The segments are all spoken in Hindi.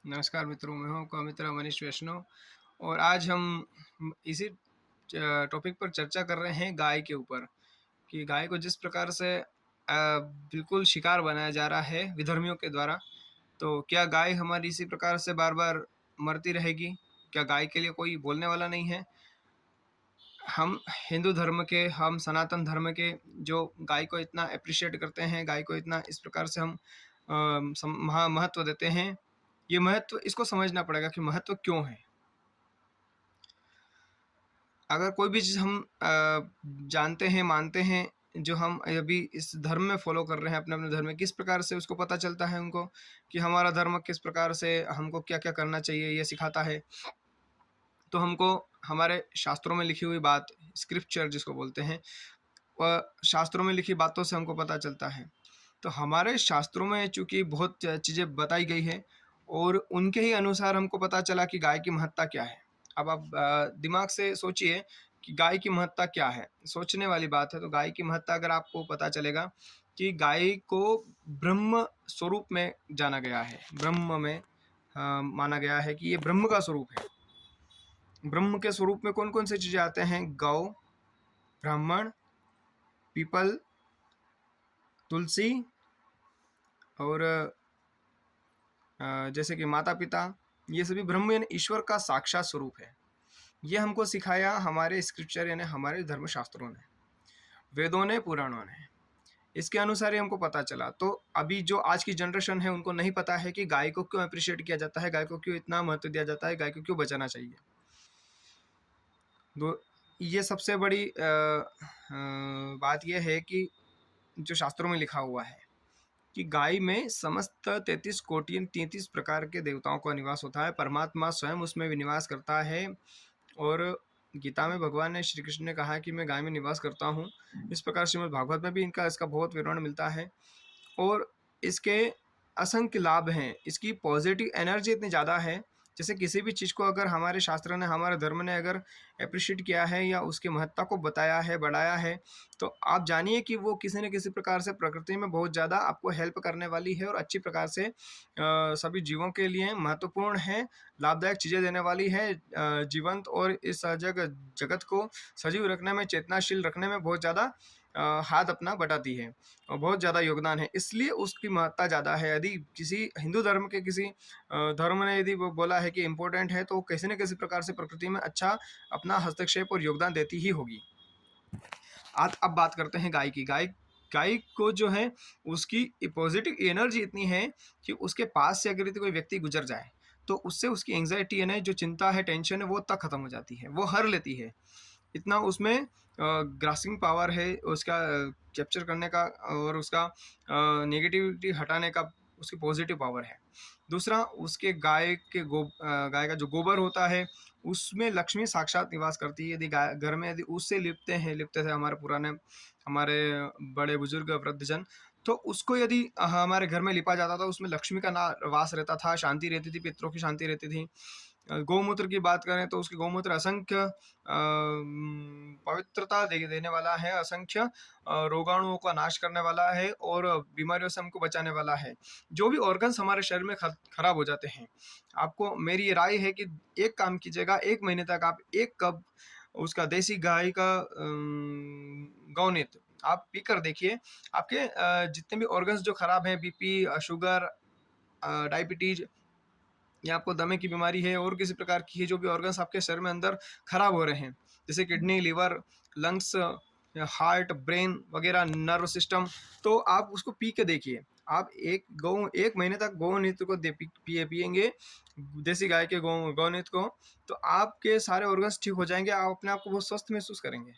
नमस्कार मित्रों, मैं हूँ आपका मित्र मनीष वैष्णव और आज हम इसी टॉपिक पर चर्चा कर रहे हैं गाय के ऊपर कि गाय को जिस प्रकार से बिल्कुल शिकार बनाया जा रहा है विधर्मियों के द्वारा, तो क्या गाय हमारी इसी प्रकार से बार-बार मरती रहेगी? क्या गाय के लिए कोई बोलने वाला नहीं है? हम हिंदू धर्म के, हम सनातन धर्म के जो गाय को इतना एप्रिशिएट करते हैं, गाय को इतना इस प्रकार से हम महत्व देते हैं, ये महत्व इसको समझना पड़ेगा कि महत्व क्यों है। अगर कोई भी चीज़ हम जानते हैं, मानते हैं, जो हम अभी इस धर्म में फॉलो कर रहे हैं, अपने अपने धर्म में, किस प्रकार से उसको पता चलता है उनको कि हमारा धर्म किस प्रकार से हमको क्या क्या करना चाहिए, ये सिखाता है। तो हमको हमारे शास्त्रों में लिखी हुई बात, स्क्रिप्चर जिसको बोलते हैं, वह शास्त्रों में लिखी बातों से हमको पता चलता है। तो हमारे शास्त्रों में चूँकि बहुत चीज़ें बताई गई है और उनके ही अनुसार हमको पता चला कि गाय की महत्ता क्या है। अब आप दिमाग से सोचिए कि गाय की महत्ता क्या है? सोचने वाली बात है। तो गाय की महत्ता अगर आपको पता चलेगा कि गाय को ब्रह्म स्वरूप में जाना गया है। ब्रह्म में माना गया है कि ये ब्रह्म का स्वरूप है। ब्रह्म के स्वरूप में कौन-कौन सी चीज़ें आते हैं? गौ, ब्राह्मण, पीपल, तुलसी और जैसे कि माता-पिता, ये सभी ब्रह्म यानी ईश्वर का साक्षात स्वरूप है। ये हमको सिखाया हमारे स्क्रिप्चर यानी हमारे धर्मशास्त्रों ने, वेदों ने, पुराणों ने। इसके अनुसार ही हमको पता चला। तो अभी जो आज की जनरेशन है उनको नहीं पता है कि गाय को क्यों एप्रिशिएट किया जाता है, गाय को क्यों इतना महत्व दिया जाता है, गाय को क्यों बचाना चाहिए। तो ये सबसे बड़ी बात ये है कि जो शास्त्रों में लिखा हुआ है कि गाय में समस्त 33 कोटि 33 प्रकार के देवताओं का निवास होता है। परमात्मा स्वयं उसमें भी निवास करता है और गीता में भगवान ने श्री कृष्ण ने कहा कि मैं गाय में निवास करता हूँ। इस प्रकार श्रीमद् भागवत में भी इसका बहुत विवरण मिलता है और इसके असंख्य लाभ हैं। इसकी पॉजिटिव एनर्जी इतनी ज़्यादा है, जैसे किसी भी चीज़ को अगर हमारे शास्त्र ने, हमारे धर्म ने अगर एप्रिशिएट किया है या उसकी महत्ता को बताया है, बढ़ाया है, तो आप जानिए कि वो किसी न किसी प्रकार से प्रकृति में बहुत ज़्यादा आपको हेल्प करने वाली है और अच्छी प्रकार से सभी जीवों के लिए महत्वपूर्ण है, लाभदायक चीज़ें देने वाली है। जीवंत और इस जगत को सजीव रखने में, चेतनाशील रखने में बहुत ज़्यादा हाथ अपना बटाती है और बहुत ज़्यादा योगदान है, इसलिए उसकी महत्ता ज़्यादा है। यदि किसी हिंदू धर्म के किसी धर्म ने यदि वो बोला है कि इम्पोर्टेंट है, तो किसी न किसी प्रकार से प्रकृति में अच्छा अपना हस्तक्षेप और योगदान देती ही होगी। आज अब बात करते हैं गाय की। गाय गाय को जो है उसकी पॉजिटिव एनर्जी इतनी है कि उसके पास से अगर यदि कोई व्यक्ति गुजर जाए, तो उससे उसकी एंग्जाइटी है ना, जो चिंता है, टेंशन है, वो तक खत्म हो जाती है, वो हर लेती है। इतना उसमें ग्रास्पिंग पावर है, उसका कैप्चर करने का और उसका नेगेटिविटी हटाने का उसकी पॉजिटिव पावर है। दूसरा, उसके गाय का जो गोबर होता है, उसमें लक्ष्मी साक्षात निवास करती है। यदि गाय घर में यदि उससे लिपते थे हमारे पुराने, हमारे बड़े बुजुर्ग, वृद्धजन, तो उसको यदि हमारे घर में लिपा जाता था, उसमें लक्ष्मी का ना वास रहता था, शांति रहती थी, पितरों की शांति रहती थी। गौमूत्र की बात करें तो उसकी गौमूत्र असंख्य पवित्रता देने वाला है, असंख्य रोगाणुओं का नाश करने वाला है और बीमारियों से हमको बचाने वाला है। जो भी ऑर्गन्स हमारे शरीर में खराब हो जाते हैं, आपको मेरी ये राय है कि एक काम कीजिएगा, 1 महीने तक आप 1 कप उसका देसी गाय का गौनीत आप पीकर देखिए। आपके जितने भी ऑर्गन्स जो खराब हैं, बीपी, शुगर, डायबिटीज, या आपको दमे की बीमारी है और किसी प्रकार की है, जो भी ऑर्गन्स आपके शरीर में अंदर खराब हो रहे हैं, जैसे kidney, liver, lungs, heart, brain वगैरह, नर्व सिस्टम, तो आप उसको पी के देखिए। आप 1 महीने तक गौमूत्र को पिएंगे, देसी गाय के गौमूत्र को, तो आपके सारे ऑर्गन्स ठीक हो जाएंगे। आप अपने आप को बहुत स्वस्थ महसूस करेंगे।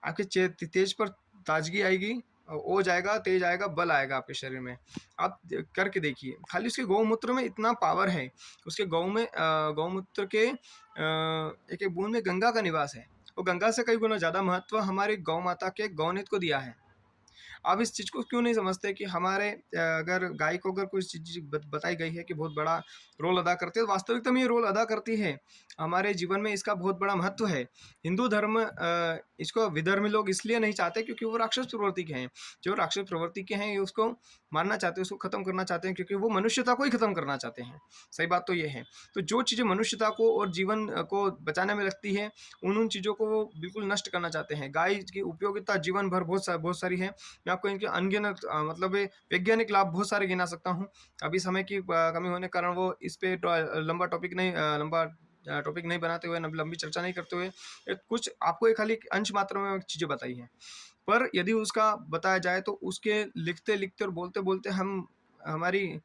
आपके तेज पर ताजगी आएगी, ओज आएगा, तेज आएगा, बल आएगा आपके शरीर में। आप करके देखिए। खाली उसके गौमूत्र में इतना पावर है, उसके गौमूत्र के एक एक बूंद में गंगा का निवास है। वो गंगा से कई गुना ज़्यादा महत्व हमारे गौ माता के गौनीत को दिया है। आप इस चीज़ को क्यों नहीं समझते कि हमारे अगर गाय को अगर कोई चीज़ बताई गई है कि बहुत बड़ा रोल अदा करती है, तो वास्तविकता में ये रोल अदा करती है। हमारे जीवन में इसका बहुत बड़ा महत्व है। हिंदू धर्म इसको विधर्मी लोग इसलिए नहीं चाहते क्योंकि वो राक्षस प्रवृत्ति के हैं। जो राक्षस प्रवृत्ति के हैं, ये उसको मारना चाहते हैं, उसको खत्म करना चाहते हैं, क्योंकि वो मनुष्यता को ही खत्म करना चाहते हैं। सही बात तो ये है। तो जो चीज़ें मनुष्यता को और जीवन को बचाने में लगती है, उन चीज़ों को वो बिल्कुल नष्ट करना चाहते हैं। गाय की उपयोगिता जीवन भर बहुत सारी है। मैं आपको इनके अनगिनत मतलब वैज्ञानिक लाभ बहुत सारे गिना सकता हूँ। अभी समय की कमी होने के कारण वो इस पे लंबा टॉपिक नहीं बनाते हुए, लंबी चर्चा नहीं करते हुए, कुछ आपको एक खाली अंश मात्र में चीज़ें बताई हैं। पर यदि उसका बताया जाए तो उसके लिखते-लिखते और बोलते-बोलते हम हमारी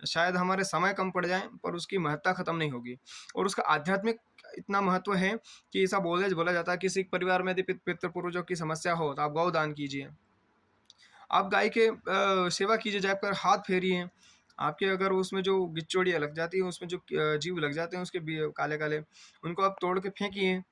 शायद हमारे समय कम पड़ जाए, पर उसकी महत्ता खत्म नहीं होगी। और उसका आध्यात्मिक इतना महत्व है कि ऐसा बोला जाता है, किसी परिवार में यदि पितृ पूर्वजों की समस्या हो तो आप गौदान कीजिए। आप गाय के सेवा कीजिए, जाकर हाथ फेरिए। आपके अगर उसमें जो गिच्चोड़ियाँ लग जाती हैं, उसमें जो जीव लग जाते हैं उसके काले-काले, उनको आप तोड़ के फेंकिए।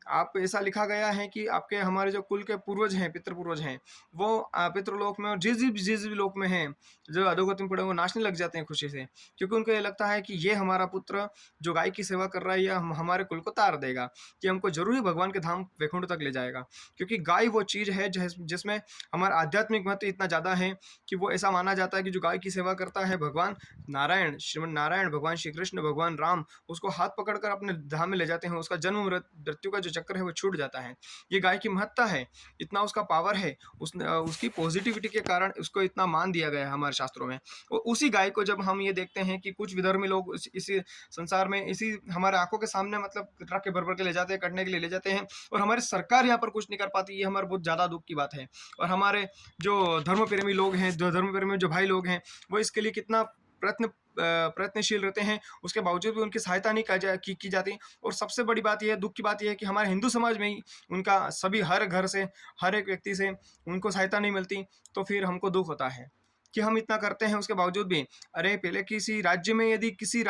आप ऐसा लिखा गया है कि आपके हमारे जो कुल के पूर्वज हैं, पितृ पूर्वज हैं, वो पितृलोक में और जिस भी लोक में हैं, जो अधोगति में पड़े, वो नाचने लग जाते हैं खुशी से। क्योंकि उनको ये लगता है कि ये हमारा पुत्र जो गाय की सेवा कर रहा है, ये हमारे कुल को तार देगा, ये हमको ज़रूर ही भगवान के धाम वैकुंठ तक ले जाएगा। क्योंकि गाय वो चीज़ है जिसमें हमारा आध्यात्मिक महत्व इतना ज़्यादा है कि वो ऐसा माना जाता है कि जो गाय की सेवा करता है, भगवान नारायण, श्रीमन नारायण, भगवान श्री कृष्ण, भगवान राम उसको हाथ पकड़कर अपने धाम में ले जाते हैं। उसका जन्म मृत्यु का जो चक्र है वो छूट जाता है। ये गाय की महत्ता है, इतना उसका पावर है, उसकी पॉजिटिविटी के कारण उसको इतना मान दिया गया है हमारे शास्त्रों में। और उसी गाय को जब हम ये देखते हैं कि कुछ विधर्मी लोग इसी संसार में, इसी हमारे आंखों के सामने मतलब ट्रक के भर के ले जाते हैं, कटने के लिए ले जाते हैं, और हमारी सरकार यहाँ पर कुछ नहीं कर पाती, ये हमारे बहुत ज़्यादा दुख की बात है। और हमारे जो धर्म प्रेमी लोग हैं, जो धर्म प्रेमी जो भाई लोग हैं, वो इसके लिए कितना प्रयत्नशील रहते हैं, उसके बावजूद भी उनकी सहायता नहीं की जाती। और सबसे बड़ी बात यह है, दुख की बात यह है कि हमारे हिंदू समाज में ही उनका सभी हर घर से, हर एक व्यक्ति से उनको सहायता नहीं मिलती। तो फिर हमको दुख होता है कि हम इतना करते हैं उसके बावजूद भी। अरे पहले किसी राज्य में, यदि किसी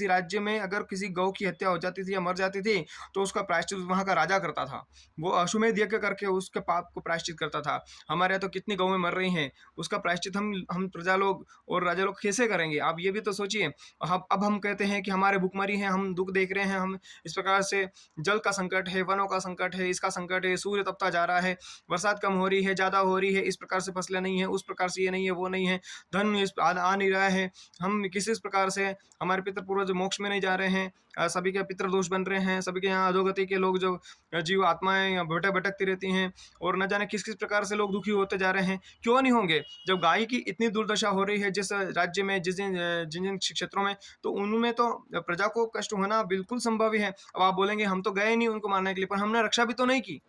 राज्य में अगर किसी गौ की हत्या हो जाती थी या मर जाती थी, तो उसका प्रायश्चित वहाँ का राजा करता था। वो अश्वमेध यज्ञ करके उसके पाप को प्रायश्चित करता था। हमारे यहाँ तो कितनी गौएं मर रही हैं, उसका प्रायश्चित हम प्रजा लोग और राजा लोग कैसे करेंगे? आप ये भी तो सोचिए। अब हम कहते हैं कि हमारे भुखमरी हैं, हम दुख देख रहे हैं, हम इस प्रकार से जल का संकट है, वनों का संकट है, इसका संकट है, सूर्य तपता जा रहा है, बरसात कम हो रही है, ज़्यादा हो रही है, इस प्रकार से फसलें नहीं है, उस प्रकार से ये नहीं है, वो नहीं है, धन आ नहीं रहा है, हम किसी इस प्रकार से हमारे पितृ पूर्वज मोक्ष में नहीं जा रहे हैं, सभी के पितृ दोष बन रहे हैं, सभी के यहाँ अधोगति के लोग जो जीव आत्माएं भटकती रहती हैं, और न जाने किस किस प्रकार से लोग दुखी होते जा रहे हैं। क्यों नहीं होंगे? जब गाय की इतनी दुर्दशा हो रही है जिस राज्य में, जिन जिन क्षेत्रों में, तो उनमें तो प्रजा को कष्ट होना बिल्कुल संभव ही है। अब आप बोलेंगे हम तो गए नहीं उनको मारने के लिए, पर हमने रक्षा भी तो नहीं की।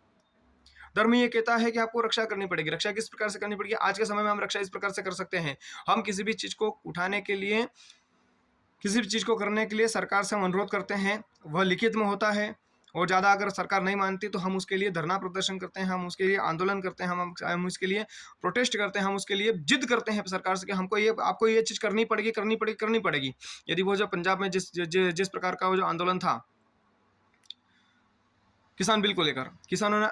धर्म ये कहता है कि आपको रक्षा करनी पड़ेगी। रक्षा किस प्रकार से करनी पड़ेगी? आज के समय में हम रक्षा इस प्रकार से कर सकते हैं। हम किसी भी चीज़ को उठाने के लिए, किसी भी चीज़ को करने के लिए सरकार से हम अनुरोध करते हैं, वह लिखित में होता है। और ज़्यादा अगर सरकार नहीं मानती तो हम उसके लिए धरना प्रदर्शन करते हैं, हम उसके लिए आंदोलन करते हैं, हम उसके लिए प्रोटेस्ट करते हैं, हम उसके लिए जिद करते हैं सरकार से कि आपको ये चीज़ करनी पड़ेगी। यदि वो जो पंजाब में जिस प्रकार का वो जो आंदोलन था, किसान बिल को लेकर किसानों ने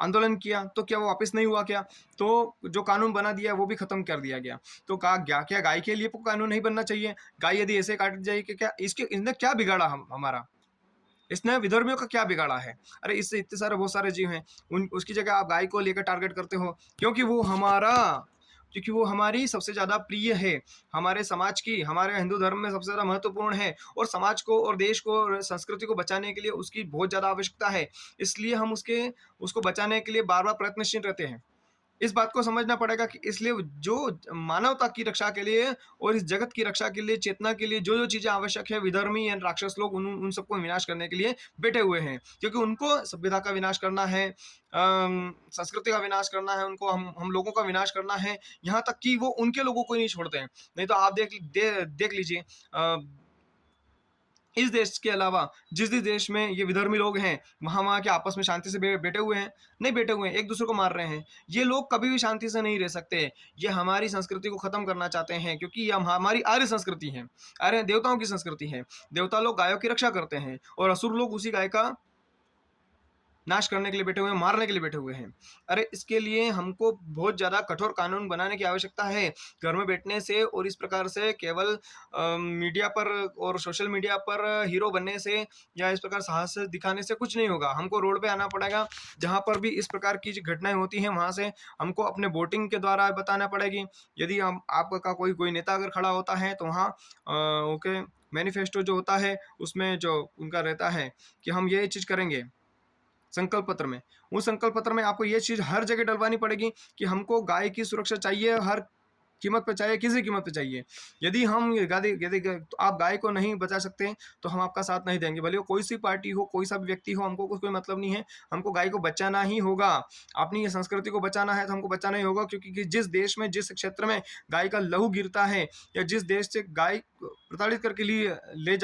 आंदोलन किया, तो क्या वो वापस नहीं हुआ क्या? तो जो कानून बना दिया वो भी खत्म कर दिया गया। तो क्या गाय के लिए कानून नहीं बनना चाहिए? गाय यदि ऐसे काट दी जाएगी, क्या इसने क्या बिगाड़ा हमारा? इसने विधर्मियों का क्या बिगाड़ा है? अरे इससे इतने सारे बहुत सारे जीव हैं, उसकी जगह आप गाय को लेकर टारगेट करते हो, क्योंकि वो हमारी सबसे ज़्यादा प्रिय है, हमारे समाज की, हमारे हिंदू धर्म में सबसे ज़्यादा महत्वपूर्ण है, और समाज को और देश को और संस्कृति को बचाने के लिए उसकी बहुत ज़्यादा आवश्यकता है। इसलिए हम उसको बचाने के लिए बार-बार प्रयत्नशील रहते हैं। इस बात को समझना पड़ेगा कि इसलिए जो मानवता की रक्षा के लिए और इस जगत की रक्षा के लिए, चेतना के लिए जो चीज़ें आवश्यक है, विधर्मी एंड राक्षस लोग उन सबको विनाश करने के लिए बैठे हुए हैं। क्योंकि उनको सभ्यता का विनाश करना है, संस्कृति का विनाश करना है, उनको हम लोगों का विनाश करना है, यहाँ तक कि वो उनके लोगों को ही नहीं छोड़ते हैं। नहीं तो आप देख लीजिए, इस देश के अलावा जिस भी देश में ये विधर्मी लोग हैं, वहाँ के आपस में शांति से बैठे हुए हैं? नहीं बैठे हुए हैं, एक दूसरे को मार रहे हैं। ये लोग कभी भी शांति से नहीं रह सकते। ये हमारी संस्कृति को खत्म करना चाहते हैं, क्योंकि ये हमारी आर्य संस्कृति है, आर्य देवताओं की संस्कृति है। देवता लोग गायों की रक्षा करते हैं और असुर लोग उसी गाय का नाश करने के लिए बैठे हुए हैं, मारने के लिए बैठे हुए हैं। अरे इसके लिए हमको बहुत ज़्यादा कठोर कानून बनाने की आवश्यकता है। घर में बैठने से और इस प्रकार से केवल मीडिया पर और सोशल मीडिया पर हीरो बनने से या इस प्रकार साहस दिखाने से कुछ नहीं होगा। हमको रोड पे आना पड़ेगा, जहाँ पर भी इस प्रकार की घटनाएं होती हैं वहाँ से हमको अपने वोटिंग के द्वारा बताना पड़ेगी। यदि हम आपका कोई नेता अगर खड़ा होता है तो वहाँ ओके मैनिफेस्टो जो होता है उसमें जो उनका रहता है कि हम ये चीज़ करेंगे, संकल्प पत्र में, उस संकल्प पत्र में आपको ये चीज़ हर जगह डलवानी पड़ेगी कि हमको गाय की सुरक्षा चाहिए, हर कीमत पे चाहिए, किसी कीमत पे चाहिए। यदि हम यदि तो आप गाय को नहीं बचा सकते तो हम आपका साथ नहीं देंगे, भले वो कोई सी पार्टी हो, कोई सा भी व्यक्ति हो, हमको कोई मतलब नहीं है। हमको गाय को बचाना ही होगा। अपनी ये संस्कृति को बचाना है तो हमको बचाना ही होगा, क्योंकि जिस देश में, जिस क्षेत्र में गाय का लहू गिरता है या जिस देश से गाय प्रताड़ित करके लिए ले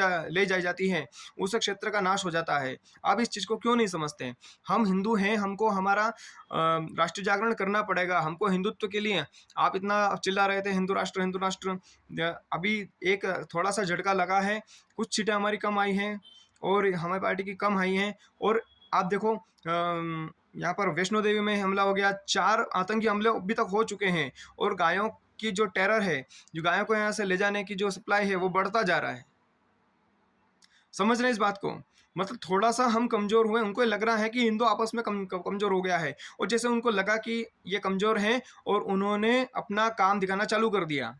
जाई जाती है, उस क्षेत्र का नाश हो जाता है। आप इस चीज़ को क्यों नहीं समझते? हम हिंदू हैं, हमको हमारा राष्ट्रीय जागरण करना पड़ेगा। हमको हिंदुत्व के लिए आप इतना चिल्ला रहे थे हिंदू राष्ट्र, हिंदू राष्ट्र। अभी एक थोड़ा सा झटका लगा है, कुछ सीटें हमारी कम आई हैं और हमारी पार्टी की कम आई हैं। और आप देखो यहाँ पर वैष्णो देवी में हमला हो गया, 4 आतंकी हमले अभी तक हो चुके हैं और गायों की जो टेरर है, जो गायों को यहाँ से ले जाने की जो सप्लाई है वो बढ़ता जा रहा है। समझ रहे हैं इस बात को? मतलब थोड़ा सा हम कमजोर हुए, उनको लग रहा है कि हिंदू आपस में कमजोर हो गया है, और जैसे उनको लगा कि ये कमजोर हैं और उन्होंने अपना काम दिखाना चालू कर दिया।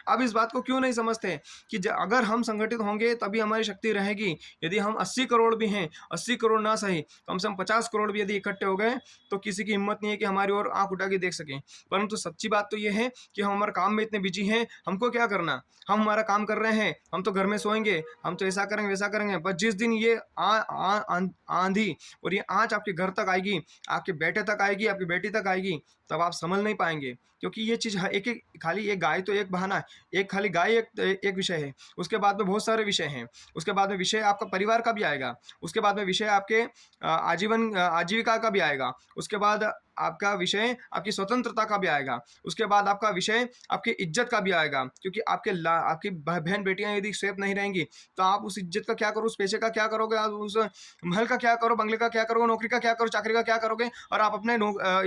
अब इस बात को क्यों नहीं समझते कि अगर हम संगठित होंगे तभी हमारी शक्ति रहेगी। यदि हम 80 करोड़ भी हैं, 80 करोड़ ना सही, कम से कम 50 करोड़ भी यदि इकट्ठे हो गए तो किसी की हिम्मत नहीं है कि हमारी ओर आंख उठा के देख सकें। परंतु सच्ची बात तो ये है कि हम हमारे काम में इतने बिजी हैं, हमको क्या करना, हम हमारा काम कर रहे हैं, हम तो घर में सोएंगे, हम तो ऐसा करेंगे वैसा करेंगे। बस जिस दिन ये आंधी और ये आँच आपके घर तक आएगी, आपके बेटे तक आएगी, आपकी बेटी तक आएगी, तब आप संभल नहीं पाएंगे। क्योंकि ये चीज़ एक एक खाली एक गाय तो एक बहाना है, एक खाली गाय एक विषय है, उसके बाद में बहुत सारे विषय हैं। उसके बाद में विषय आपका परिवार का भी आएगा, उसके बाद में विषय आपके आजीविका का भी आएगा, उसके बाद आपका विषय आपकी स्वतंत्रता का भी आएगा, उसके बाद आपका विषय आपकी इज्जत का भी आएगा। क्योंकि आपकी बहन बेटियां यदि सेफ नहीं रहेंगी तो आप उस इज्जत का क्या करो, उस पैसे का क्या करोगे, आप उस महल का क्या करो, बंगले का क्या करोगे, नौकरी का क्या करो, चाकरी का क्या करोगे, और आप अपने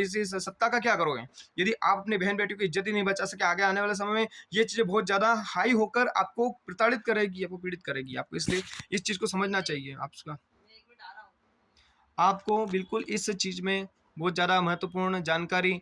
इस सत्ता का क्या करोगे, यदि आप अपनी बहन बेटी की इज्जत ही नहीं बचा सके। आगे आने वाले समय में ये चीज़ें बहुत ज़्यादा हाई होकर आपको प्रताड़ित करेगी, आपको पीड़ित करेगी। आपको इसलिए इस चीज़ को समझना चाहिए। आपको बिल्कुल इस चीज़ में बहुत ज़्यादा महत्वपूर्ण जानकारी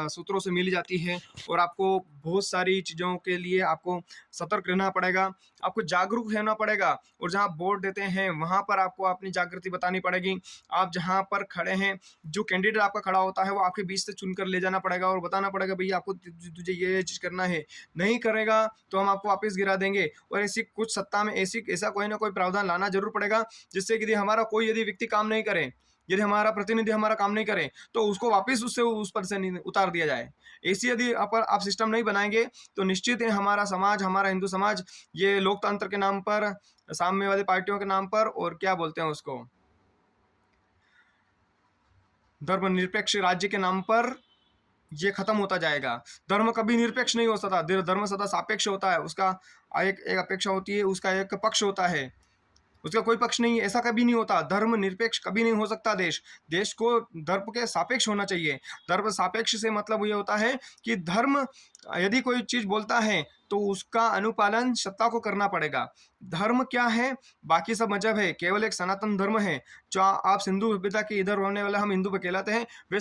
सूत्रों से मिल जाती है, और आपको बहुत सारी चीज़ों के लिए आपको सतर्क रहना पड़ेगा, आपको जागरूक रहना पड़ेगा। और जहाँ वोट देते हैं वहाँ पर आपको अपनी जागृति बतानी पड़ेगी। आप जहाँ पर खड़े हैं, जो कैंडिडेट आपका खड़ा होता है वो आपके बीच से चुनकर ले जाना पड़ेगा और बताना पड़ेगा भैया आपको तुझे ये चीज़ करना है, नहीं करेगा तो हम आपको वापस गिरा देंगे। और ऐसी कुछ सत्ता में ऐसा कोई ना कोई प्रावधान लाना जरूर पड़ेगा, जिससे कि हमारा कोई यदि व्यक्ति काम नहीं करे, यदि हमारा प्रतिनिधि हमारा काम नहीं करे, तो उसको वापस उससे उस पर से उतार दिया जाए। ऐसी यदि आप सिस्टम नहीं बनाएंगे तो निश्चित है हमारा समाज, हमारा हिंदू समाज, ये लोकतंत्र के नाम पर, साम्यवादी पार्टियों के नाम पर, और क्या बोलते हैं उसको, धर्मनिरपेक्ष राज्य के नाम पर, ये खत्म होता जाएगा। धर्म कभी निरपेक्ष नहीं हो सकता, धर्म सदा सापेक्ष होता है। उसका एक अपेक्षा होती है, उसका एक पक्ष होता है, उसका कोई पक्ष नहीं है। ऐसा कभी नहीं होता, धर्म निरपेक्ष कभी नहीं हो सकता। देश को धर्म के सापेक्ष होना चाहिए। धर्म सापेक्ष से मतलब ये होता है कि धर्म यदि कोई चीज बोलता है तो उसका अनुपालन सत्ता को करना पड़ेगा। धर्म क्या है, बाकी सब मजहब है, केवल एक सनातन धर्म है जो आप सिंधु सभ्यता के इधर होने वाले हम हिंदू कहलाते हैं, वे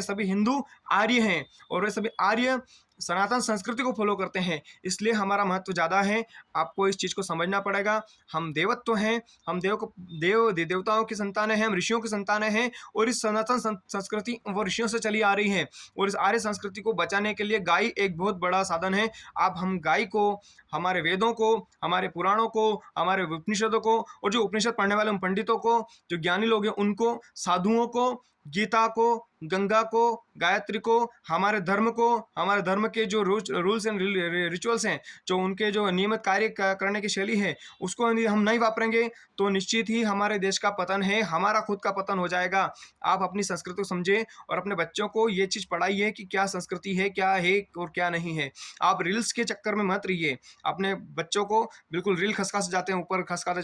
सभी हिंदू आर्य हैं, और वे सभी आर्य सनातन संस्कृति को फॉलो करते हैं। इसलिए हमारा महत्व ज़्यादा है। आपको इस चीज़ को समझना पड़ेगा। हम देवत्व हैं, हम देवताओं की संतानें हैं, हम ऋषियों की संतानें हैं, और इस सनातन संस्कृति वो ऋषियों से चली आ रही है। और इस आर्य संस्कृति को बचाने के लिए गाय एक बहुत बड़ा साधन है। आप हम गाय को, हमारे वेदों को, हमारे पुराणों को, हमारे उपनिषदों को, और जो उपनिषद पढ़ने वाले पंडितों को, जो ज्ञानी लोग हैं उनको, साधुओं को, गीता को, गंगा को, गायत्री को, हमारे धर्म को, हमारे धर्म के जो रूल्स एंड रिचुअल्स हैं, जो उनके जो नियमित कार्य करने की शैली है, उसको यदि हम नहीं वापरेंगे तो निश्चित ही हमारे देश का पतन है, हमारा खुद का पतन हो जाएगा। आप अपनी संस्कृति को समझें और अपने बच्चों को ये चीज़ पढ़ाइए कि क्या संस्कृति है और क्या नहीं है। आप रील्स के चक्कर में मत रहिए। अपने बच्चों को बिल्कुल रील खसखस जाते हैं, ऊपर खसकाते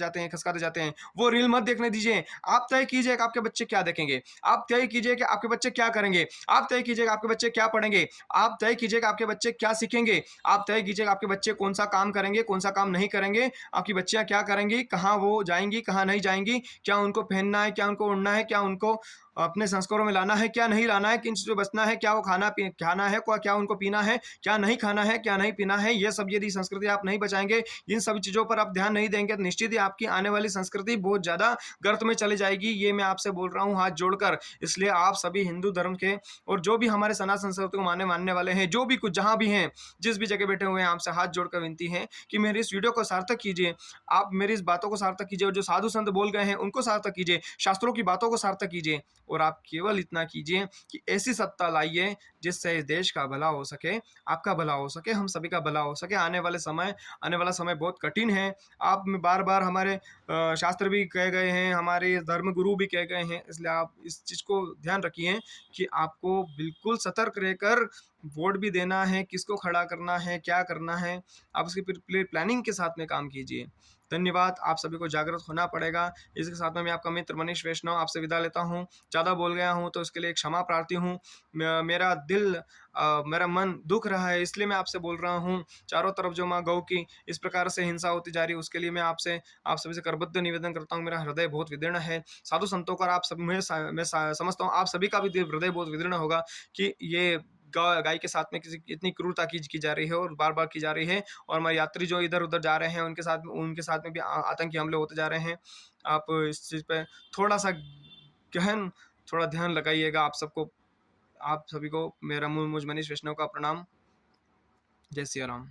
जाते हैं, वो रील मत देखने दीजिए। आप तय कीजिए कि आपके बच्चे क्या देखेंगे, आप तय कीजिए कि आपके बच्चे क्या करेंगे, आप तय कीजिए कि आपके बच्चे क्या पढ़ेंगे, आप तय कीजिए कि आपके बच्चे क्या सीखेंगे, आप तय कीजिए कि आपके बच्चे कौन सा काम करेंगे, कौन सा काम नहीं करेंगे, आपकी बच्चियां क्या करेंगी, कहाँ वो जाएंगी, कहाँ नहीं जाएंगी, क्या उनको पहनना है, क्या उनको उड़ना है, क्या उनको अपने संस्कारों में लाना है, क्या नहीं लाना है, किन चीज़ों से बचना है, क्या वो खाना है, क्या उनको पीना है, क्या नहीं खाना है, क्या नहीं पीना है। ये सब यदि संस्कृति आप नहीं बचाएंगे, इन सभी चीज़ों पर आप ध्यान नहीं देंगे, तो निश्चित ही आपकी आने वाली संस्कृति बहुत ज़्यादा गर्त में चली जाएगी। ये मैं आपसे बोल रहा हूँ हाथ जोड़कर। इसलिए आप सभी हिंदू धर्म के और जो भी हमारे सनातन संस्कृति को मानने वाले हैं, जो भी कुछ जहाँ भी हैं, जिस भी जगह बैठे हुए हैं, आपसे हाथ जोड़कर विनती है कि मेरी इस वीडियो को सार्थक कीजिए, आप मेरी इस बातों को सार्थक कीजिए, और जो साधु संत बोल गए हैं उनको सार्थक कीजिए, शास्त्रों की बातों को सार्थक कीजिए, और आप केवल इतना कीजिए कि ऐसी सत्ता लाइए जिससे इस देश का भला हो सके, आपका भला हो सके, हम सभी का भला हो सके। आने वाला समय बहुत कठिन है। आप में बार बार हमारे शास्त्र भी कहे गए हैं, हमारे धर्म गुरु भी कहे गए हैं, इसलिए आप इस चीज़ को ध्यान रखिए कि आपको बिल्कुल सतर्क रहकर वोट भी देना है, किसको खड़ा करना है, क्या करना है, आप उसकी प्लानिंग के साथ में काम कीजिए। धन्यवाद। आप सभी को जागरूक होना पड़ेगा। इसके साथ में मैं आपका मित्र मनीष वैष्णव आपसे विदा लेता हूँ। ज़्यादा बोल गया हूँ तो इसके लिए क्षमा प्रार्थी हूँ। मेरा दिल मेरा मन दुख रहा है, इसलिए मैं आपसे बोल रहा हूँ। चारों तरफ जो माँ गौ की इस प्रकार से हिंसा होती जा रही है, उसके लिए मैं आप सभी से करबद्ध निवेदन करता हूँ। मेरा हृदय बहुत विदीर्ण है। साधु संतों का आप सब मैं समझता हूँ आप सभी का भी हृदय बहुत विदीर्ण होगा कि ये गाय के साथ में किसी इतनी क्रूरता की जा रही है और बार बार की जा रही है, और हमारे यात्री जो इधर उधर जा रहे हैं उनके साथ में भी आतंकी हमले होते जा रहे हैं। आप इस चीज़ पे थोड़ा सा गहन थोड़ा ध्यान लगाइएगा। आप सभी को मेरा मुझ मनीष वैष्णव का प्रणाम। जय सिया राम।